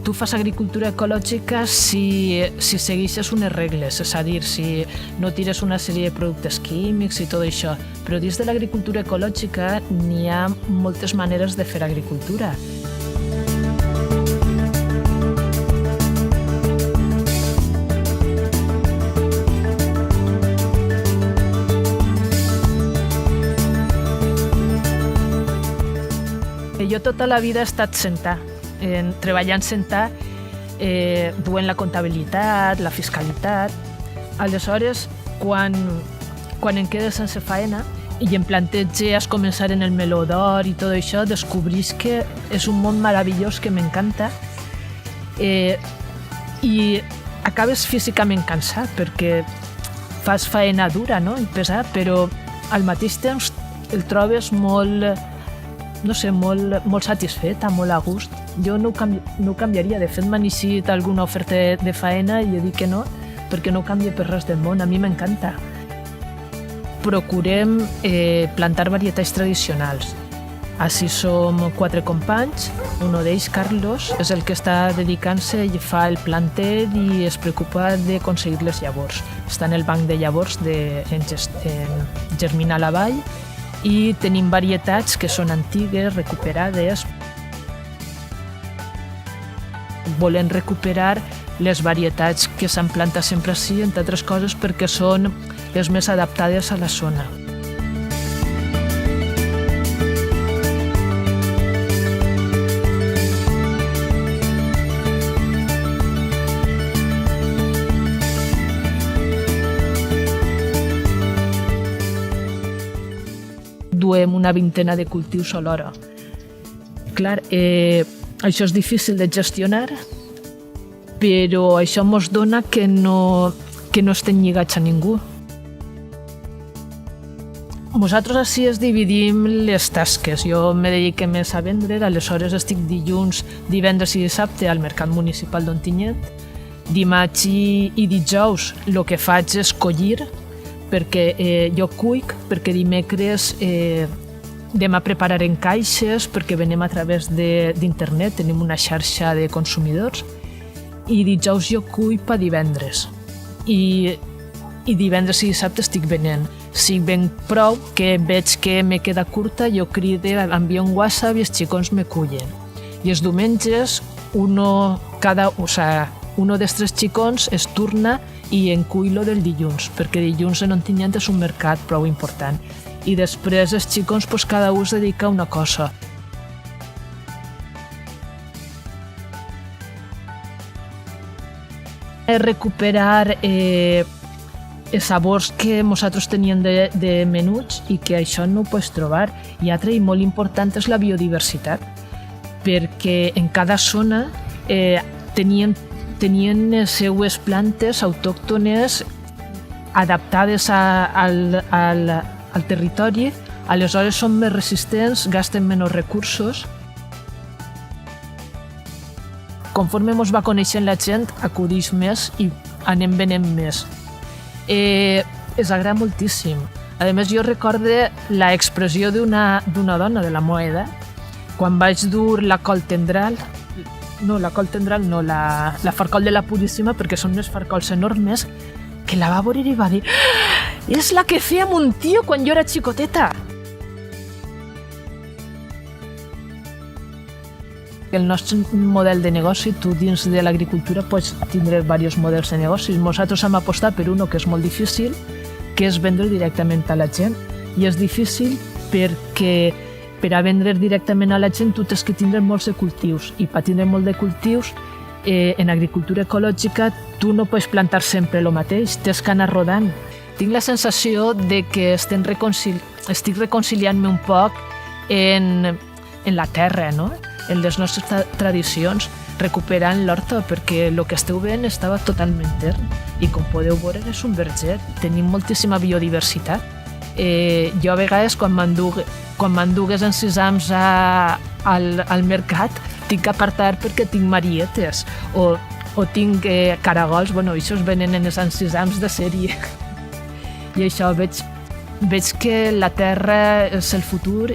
tu fas agricultura ecològica si segueixes unes regles, és a dir, si no tires una sèrie de productes químics i tot això. Però dins de l'agricultura ecològica n'hi ha moltes maneres de fer agricultura. Jo tota la vida he estat treballant sentar, duent la comptabilitat, la fiscalitat. Aleshores, quan em quedes sense faena i em planteges començar en el meló d'or i tot això, descobrís que és un món meravellós que m'encanta i acabes físicament cansat perquè fas faena dura, no? I pesada, però al mateix temps el trobes molt satisfeta, molt a gust. Jo no ho canviaria. De fet, m'han eixit alguna oferta de faena i he dit que no, perquè no ho canvia per res del món. A mi m'encanta. Procurem plantar varietats tradicionals. Així som 4 companys. Un d'ells, Carlos, és el que està dedicant-se i fa el planter i es preocupa d'aconseguir les llavors. Està en el banc de llavors en Germinar la Vall, i tenim varietats que són antigues, recuperades. Volem recuperar les varietats que s'han plantat sempre així, entre altres coses perquè són les més adaptades a la zona. Duem una vintena de cultius alhora. Clar, això és difícil de gestionar, però això ens dona que no estem lligats a ningú. Nosaltres així es dividim les tasques. Jo me dedico més a vendre, aleshores estic dilluns, divendres i dissabte al Mercat Municipal d'Ontinyent. Dimarts i dijous el que faig és collir, perquè jo cuic, perquè dimecres anem a preparar en caixes, perquè venem a través d'internet, tenim una xarxa de consumidors, i dijous jo cuic per divendres. I divendres i dissabte estic venent. Si venc prou, que veig que me queda curta, jo crido, envio un WhatsApp i els xicons me cullen. I els diumenges, uno dels 3 xicons es turna i en cull lo del dilluns, perquè dilluns en Ontinyent és un mercat prou important. I després els xicons cada un es dedica a una cosa. Recuperar els sabors que nosaltres teníem de menuts i que això no ho pots trobar. I altre i molt important és la biodiversitat, perquè en cada zona tenien les seues plantes autòctones adaptades al territori, aleshores són més resistents, gasten menys recursos. Conforme ens va coneixent la gent, acudix més i anem venent més. Es agrada moltíssim. A més, jo recorde l'expressió d'una dona de la meva edat, quan vaig dur la col tendral, la farcol de la Puríssima, perquè són unes farcols enormes, que la va veure i va dir: és la que feia mon tio quan jo era xicoteta. El nostre model de negoci, tu dins de l'agricultura pots tindre diversos models de negoci. Nosaltres hem apostat per un que és molt difícil, que és vendre directament a la gent. I és difícil perquè per a vendre directament a la gent tu tens que tindre molts de cultius. I per tindre molt de cultius, en agricultura ecològica tu no pots plantar sempre el mateix, tens que anar rodant. Tinc la sensació de que estic reconciliant-me un poc en la terra, no? En les nostres tradicions, recuperant l'horta, perquè el que esteu veient estava totalment tern i com podeu veure és un verger, tenim moltíssima biodiversitat. Jo a vegades quan m'endugues en sisams al mercat tinc que apartar perquè tinc marietes o tinc caragols, això es venen en els sisams de sèrie. I això veig que la terra és el futur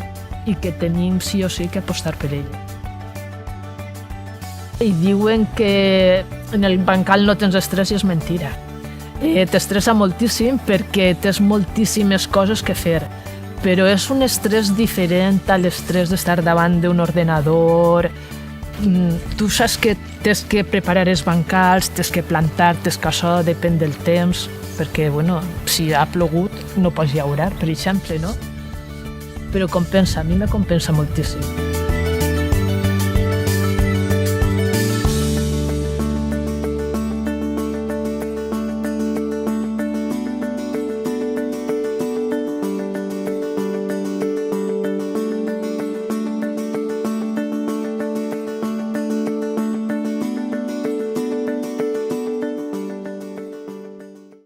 i que tenim sí o sí que apostar per ella. I diuen que en el bancal no tens estrès i és mentira. T'estressa moltíssim perquè tens moltíssimes coses que fer, però és un estrès diferent a l'estrès d'estar davant d'un ordenador. Tu saps que tens que preparar els bancals, tens que plantar, tens que això depèn del temps, perquè bueno, si ha plogut no pots llaurar, per exemple, no? Però compensa, a mi me compensa moltíssim.